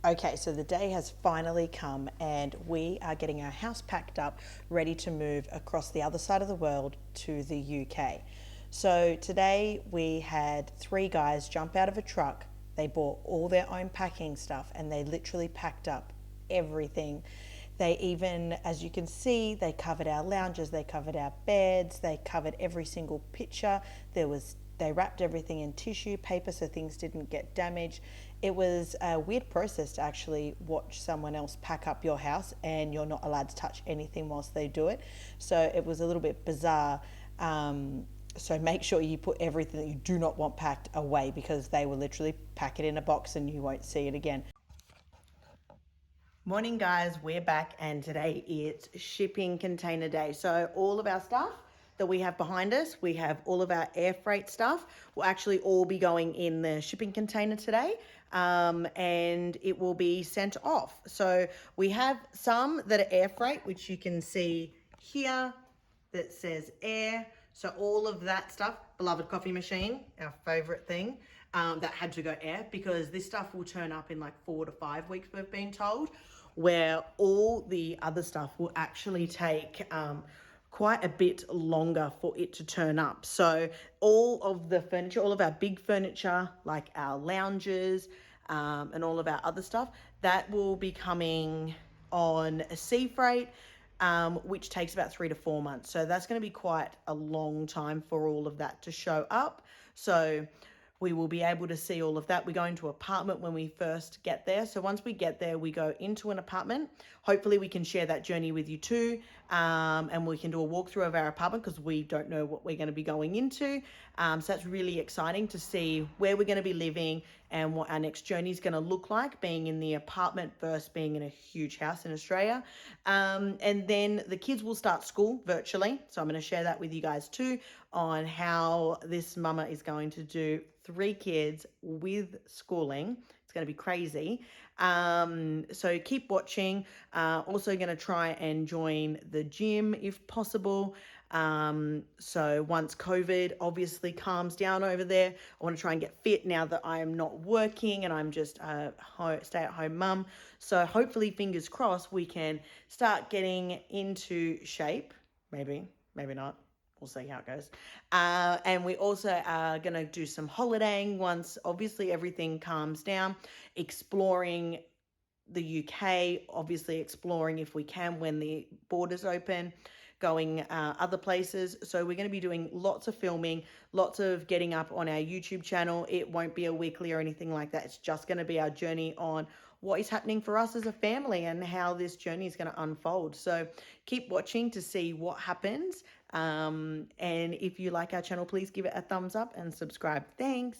Okay, so the day has finally come and we are getting our house packed up, ready to move across the other side of the world to the UK. So today we had three guys jump out of a truck. They bought all their own packing stuff and they literally packed up everything. They even, as you can see, they covered our lounges, they covered our beds, they covered every single picture. They wrapped everything in tissue paper so things didn't get damaged. It was a weird process to actually watch someone else pack up your house and you're not allowed to touch anything whilst they do it. So it was a little bit bizarre. So make sure you put everything that you do not want packed away, because they will literally pack it in a box and you won't see it again. Morning guys, we're back and today it's shipping container day. So all of our stuff that we have behind us, we have all of our air freight stuff, will actually all be going in the shipping container today, and it will be sent off. So we have some that are air freight, which you can see here that says air. So all of that stuff, beloved coffee machine, our favorite thing, that had to go air, because this stuff will turn up in like 4 to 5 weeks, we've been told, where all the other stuff will actually take quite a bit longer for it to turn up. So all of the furniture, all of our big furniture, like our lounges and all of our other stuff, that will be coming on a sea freight, which takes about 3 to 4 months. So that's going to be quite a long time for all of that to show up. So we will be able to see all of that. We go into an apartment when we first get there. So once we get there, we go into an apartment. Hopefully we can share that journey with you too. And we can do a walkthrough of our apartment, because we don't know what we're going to be going into. So that's really exciting to see where we're going to be living and what our next journey is going to look like, being in the apartment versus being in a huge house in Australia. And then the kids will start school virtually. So I'm going to share that with you guys too, on how this mama is going to do 3 kids with schooling. It's going to be crazy. So keep watching. Also going to try and join the gym if possible. So once COVID obviously calms down over there, I want to try and get fit now that I am not working and I'm just a stay-at-home mum. So hopefully, fingers crossed, we can start getting into shape. Maybe not. We'll see how it goes. And we also are going to do some holidaying once obviously everything calms down, exploring the UK, obviously exploring if we can when the borders open, going other places. So we're going to be doing lots of filming, lots of getting up on our YouTube channel. It won't be a weekly or anything like that. It's just going to be our journey on what is happening for us as a family and how this journey is going to unfold. So keep watching to see what happens. And if you like our channel, please give it a thumbs up and subscribe. Thanks.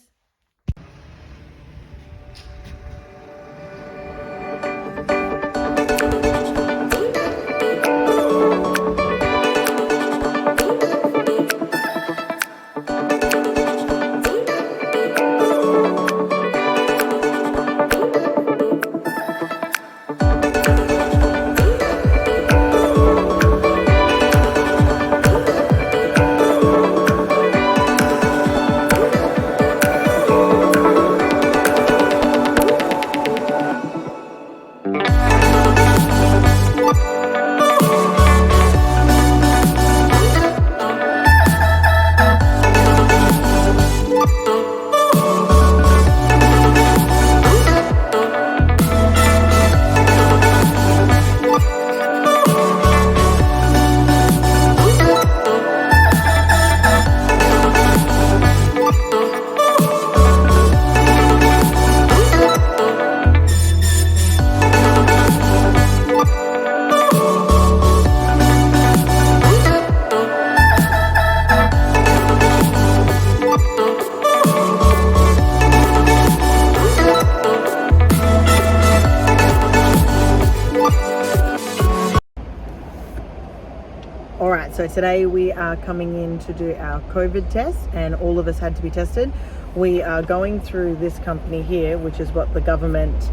All right, so today we are coming in to do our COVID test, and all of us had to be tested. We are going through this company here, which is what the government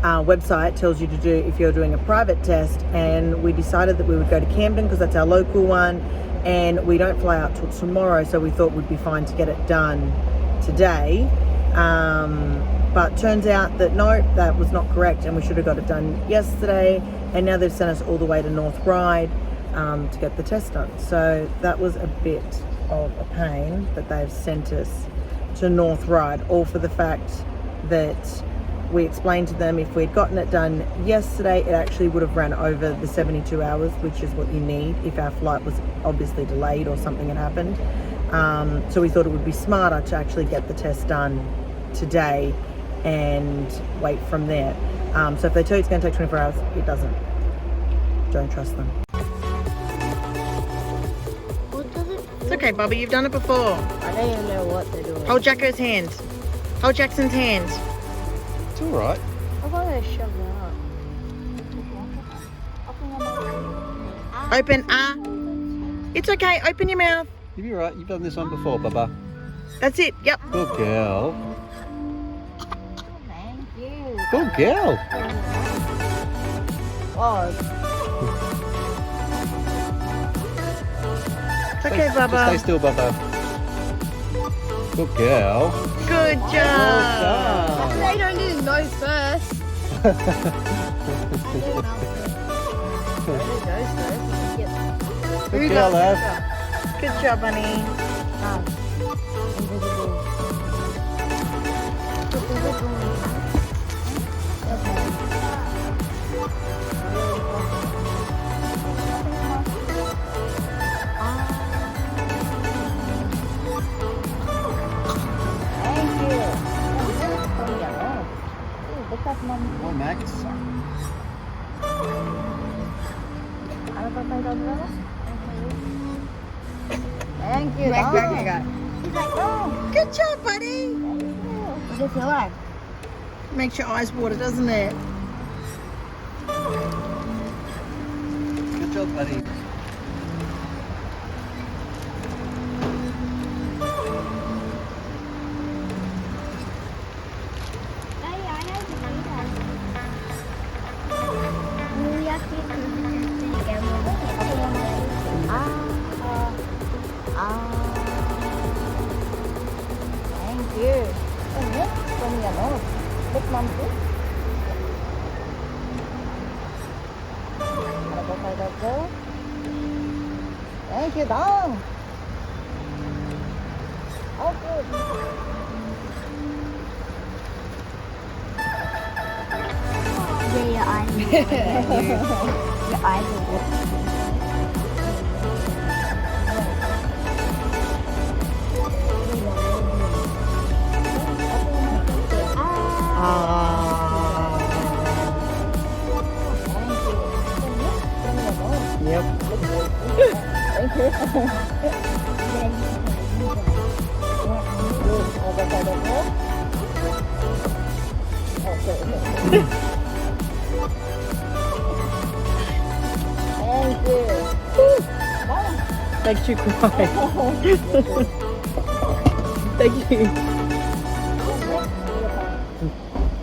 website tells you to do if you're doing a private test, and we decided that we would go to Camden because that's our local one, and we don't fly out till tomorrow, so we thought we'd be fine to get it done today. But turns out that no, that was not correct, and we should have got it done yesterday. And now they've sent us all the way to North Ryde to get the test done. So that was a bit of a pain that they've sent us to North Ryde, all for the fact that we explained to them if we'd gotten it done yesterday, it actually would have ran over the 72 hours, which is what you need if our flight was obviously delayed or something had happened. So we thought it would be smarter to actually get the test done today and wait from there. So if they tell you it's going to take 24 hours, it doesn't. Don't trust them. What does it do? It's okay, Bobby, you've done it before. I don't even know what they're doing. Hold Jacko's hand. Hold Jackson's hand. It's all right. I thought I shoved it out. Open, It's okay, open your mouth. You'll be right. You've done this one before, Bubba. That's it, yep. Good girl. Thank you. Good girl. Oh, It's okay, Just Bubba. stay still, Bubba. Good girl. Good Well job. done. they don't do the nose first. Good girl, Ev. Good job, honey. Oh, Max. Thank you. He's like, oh, good job, buddy. what does it feel like? Makes your eyes water, doesn't it? Good job, buddy. Thank you. From your nose. Look, Mom, too. Thank you, Dong. Oh, good. Yeah, your eyes. Your eyes are good. Yep. Thank you. Thank you. Makes you cry. Thank you.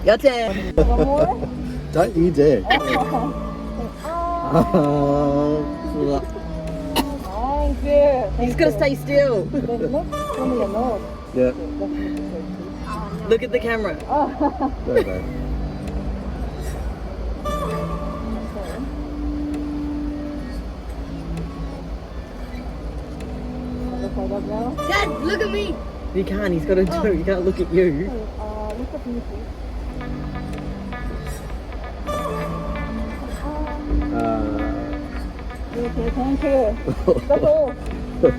Your turn. One more? Don't you dare. Thank you. He's got to stay still. Look from your nose. Yeah. Look at the camera. There we go. Dad, look at me. You can't, he's got to do it. You can't look at you. Look at me, please. Okay, thank you. That's all.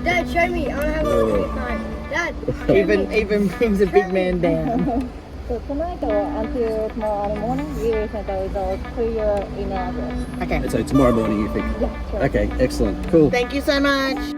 Dad, show me. I have a good time. Dad. Even brings a big man down. So tonight or until tomorrow morning, we will send the results to your email address. Okay. So tomorrow morning, you think? Yeah, sure. Okay, excellent. Cool. Thank you so much.